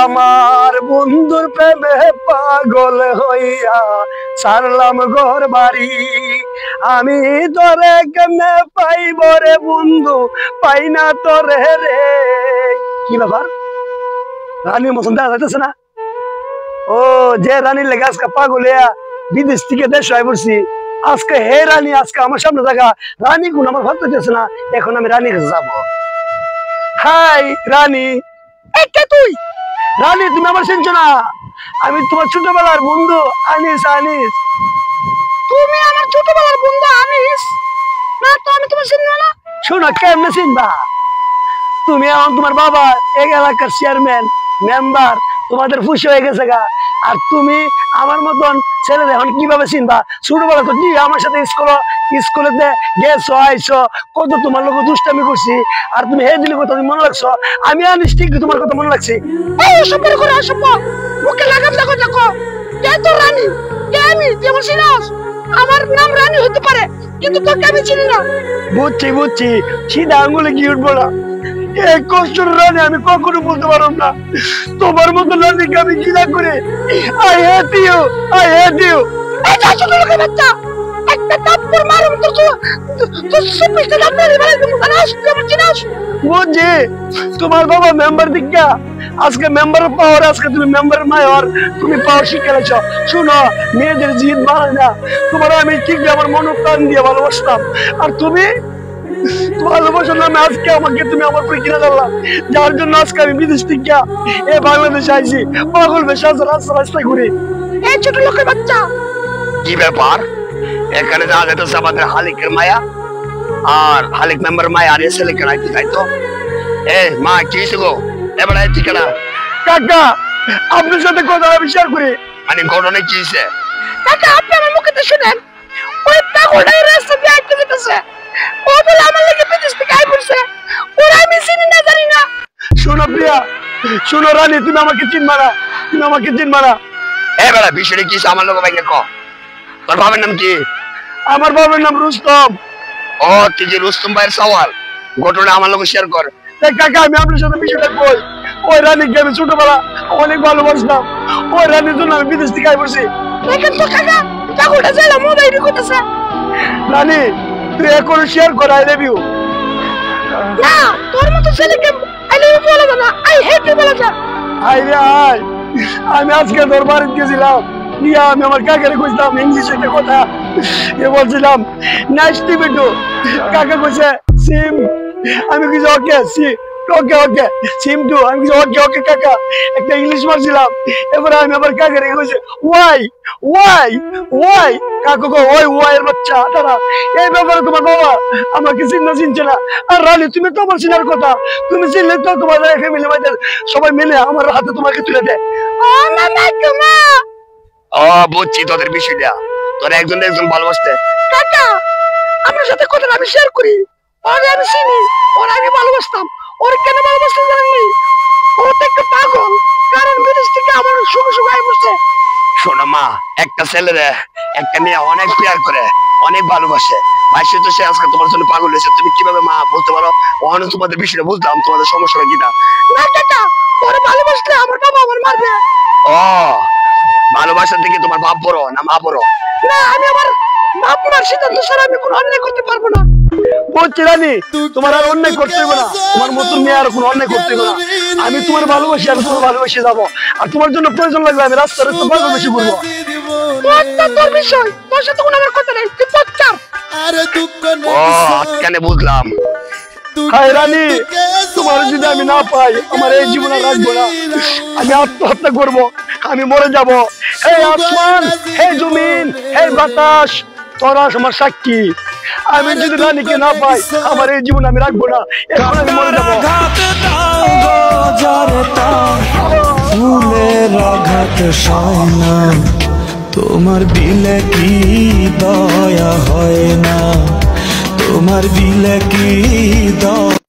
আমার বন্ধুর প্রেমে পাগল হইয়া ছাড়লাম ঘর বাড়ি। আমি তোরে কেমনে পাইব রে বন্ধু, পাই না তোরে রে। কি ব্যাপার, রানীর মতন দেখা যাইতেছে না? ও যে রানীর লেগে আজকে পাগল হইয়া বিদেশ থেকে দেশ হয়ে পড়ছি, আজকে হে রানী আজকে আমার সামনে থাকা রানী গুণ আমার ভাবতে চাইছে না। এখন আমি রানীর কাছে যাবো। হাই রানী। কে তুই? রানী তুমি আমার চিনছো না? আমি তোমার ছোটবেলার বন্ধু আনিস। আনিস তুমি আমার ছোটবেলার বন্ধু আনিস? না তো, আমি তোমার চিনব না। শোনো, কেমনে চিনবা? তুমি এখন তোমার বাবা এই এলাকার চেয়ারম্যান মেম্বার, তোমাদের খুশি হয়ে গেছে গা। আর তুমি আমার মতন ছেলেদের এখন কিভাবে চিনবা? ছোটবেলা তো কি আমার সাথে স্কুলেতে গেছো আইছো, কত তোমার লোক দুষ্টামি করছি, আর তুমি হে দিলে কথা মনে রাখছো। আমি আনিস ঠিক তোমার কথা মনে রাখছি। এই ওসব বের করে আসব, মুখে লাগাম দেখো দেখো। কে তো রানী? কে আমি? যেমন চিনাস, আমার নাম রানী হতে পারে, কিন্তু তোকে আমি চিনি না। বুঝছি বুঝছি, সিধা আঙুলে কি উঠবো না। এই কষ্টের রানী আমি কখনো বলতে পারব না। তোমার মতো রানীকে আমি ঘৃণা করি। I hate you, I hate you. এই যা ছোট লোকের বাচ্চা, একটা থাপ্পড় মারুম তো তো সুপিস্টা ডাক্তার বলে তুমি জানাস তুই আমার চিনাস? বুঝছি, তোমার বাবা মেম্বার দিকা, আজকে মেম্বারের পাওয়ার, আজকে তুমি মেম্বারের মায়ের তুমি পাওয়ার শিখে গেছ। শুনো, মেয়েদের জিদ বাড়ায় না। তোমার আমি ঠিক আমার মন প্রাণ দিয়ে ভালোবাসতাম, আর তুমি ভালোবাসার নামে আজকে আমাকে তুমি আমার করে কিনে দিলাম, যার জন্য আজকে আমি বিদেশ থেকে এই বাংলাদেশে আইছি পাগল বেশা রাস্তা ঘুরে। এই ছোট লোকের বাচ্চা, কি ব্যাপার? এখানে যা যেতেছে আমাদের হালিকের মায়া আর হালিক মেম্বার মায়া, আর এসে লেখা রাইতে তাই তো। এ মা কি গো, এবার আইতি কেনা? কাকা আপনার সাথে কথা আমি শেয়ার করি। মানে ঘটনা কি হয়েছে? কাকা আপনি আমার মুখে তো শুনেন, ওই পাগলটা রাস্তা দিয়ে আইতে যেতেছে, ও বলে আমার লাগে বিদেশ থেকে আই পড়ছে, ওরা আমি চিনি না জানি না। শোনো প্রিয়া, শোনো রানী, তুমি আমাকে চিনবা না, তুমি আমাকে চিনবা না। এ বেলা বিষয়টা কি আমার লোক ভাইকে ক। তোর বাবার নাম কি? আমার বাবার নাম রুস্তম। ও তুই যে রুস্তম ভাইয়ের সওয়াল, ঘটনা আমার লোক শেয়ার কর। কাকা আমি আপনার সাথে বিষয়টা কই। ওই রানীকে আমি ছোটবেলা অনেক ভালোবাসতাম, ওই রানীর জন্য আমি বিদেশ থেকে আই পড়ছি। দেখেন তো কাকা, পাগলটা জ্বালা মোবাইল করতেছে। রানী তুই এখন শেয়ার কর আই লাভ ইউ। না, তোর মতো ছেলেকে আই লাভ ইউ বলা যায় না, আই হেট ইউ বলা যায়। আই রে আই, আমি আজকে তোর বাড়িতে গেছিলাম, নিয়ে আমি আমার কাকারে কইছিলাম ইংলিশে একটা কথা, এ বলছিলাম নাইস টু মিট ইউ। কাকা কইছে সিম, আমি কইছি ওকে C, okay okay seem to, আমি কইছি ওকে ওকে কাকা, একটা ইংলিশ মারছিলাম। এবারে আমি আবার কাকারে কইছে ওয়াই ওয়াই ওয়াই, কাকু কো ওই ওয়াই এর বাচ্চা তারা। এই ব্যাপারে তোমার বাবা আমাকে চিনছে না। আর রানী তুমি তো আমার চিনার কথা, তুমি চিনলে তো তোমার ফ্যামিলি মাইদের সবাই মিলে আমার হাতে তোমাকে তুলে দেয়। ও মামা কুমা, ও বুঝছি তোদের বিষয়টা, তোর একজন ভালোবাসতে। কাকা আপনার সাথে কথা আমি শেয়ার করি, ওরে আমি চিনি, ওরে আমি ভালোবাসতাম। ওর কেন ভালোবাসতে জানি? ও তো একটা পাগল, কারণ বিদেশ থেকে আমার সুখ আই পড়ছে। শোনো মা, একটা ছেলেরে একটা মেয়ে অনেক প্যার করে, অনেক ভালোবাসে, ভাইসে তো সে আজকে তোমার জন্য পাগল হয়েছে। তুমি কিভাবে মা বলতে পারো? ওখানে তোমাদের বিষয়টা বুঝলাম, তোমাদের সমস্যাটা কিনা। না কাকা, ওরে ভালোবাসলে আমার বাবা আমার মারবে। ও ভালোবাসা থেকে তোমার বাপ বড় না মা বড়? না, আমি আমার বাপ মার সিদ্ধান্ত ছাড়া আমি কোনো অন্যায় করতে পারবো না। বলছি রানী, তোমার আর অন্যায় করতে হবে না, তোমার মতন মেয়ে আর কোনো অন্যায় করতে হবে না। আমি তোমার ভালোবাসি, আমি তোমার ভালোবাসে যাবো, আর তোমার জন্য প্রয়োজন লাগবে আমি রাস্তা পাগল বেশি করবো। তোর বিষয়, তোর সাথে কোনো আমার কথা নেই, তুই পচ্চার। ও কেন বুঝলাম। হায় রানী, তোমার যদি আমি না পাই আমার এই জীবন আর রাখবো না, আমি আত্মহত্যা করবো, আমি মরে যাব। হে আসমান, হে জমিন, হে বাতাস, তোরা আমার সাক্ষী, আমি যদি রানীকে না পাই আমার এই জীবন আমি রাখবো না, এখন আমি মরে যাবো। ফুলের আঘাত সয় না, তোমার দিলে কি দয়া হয় না, তোমার দিলে কি দয়া।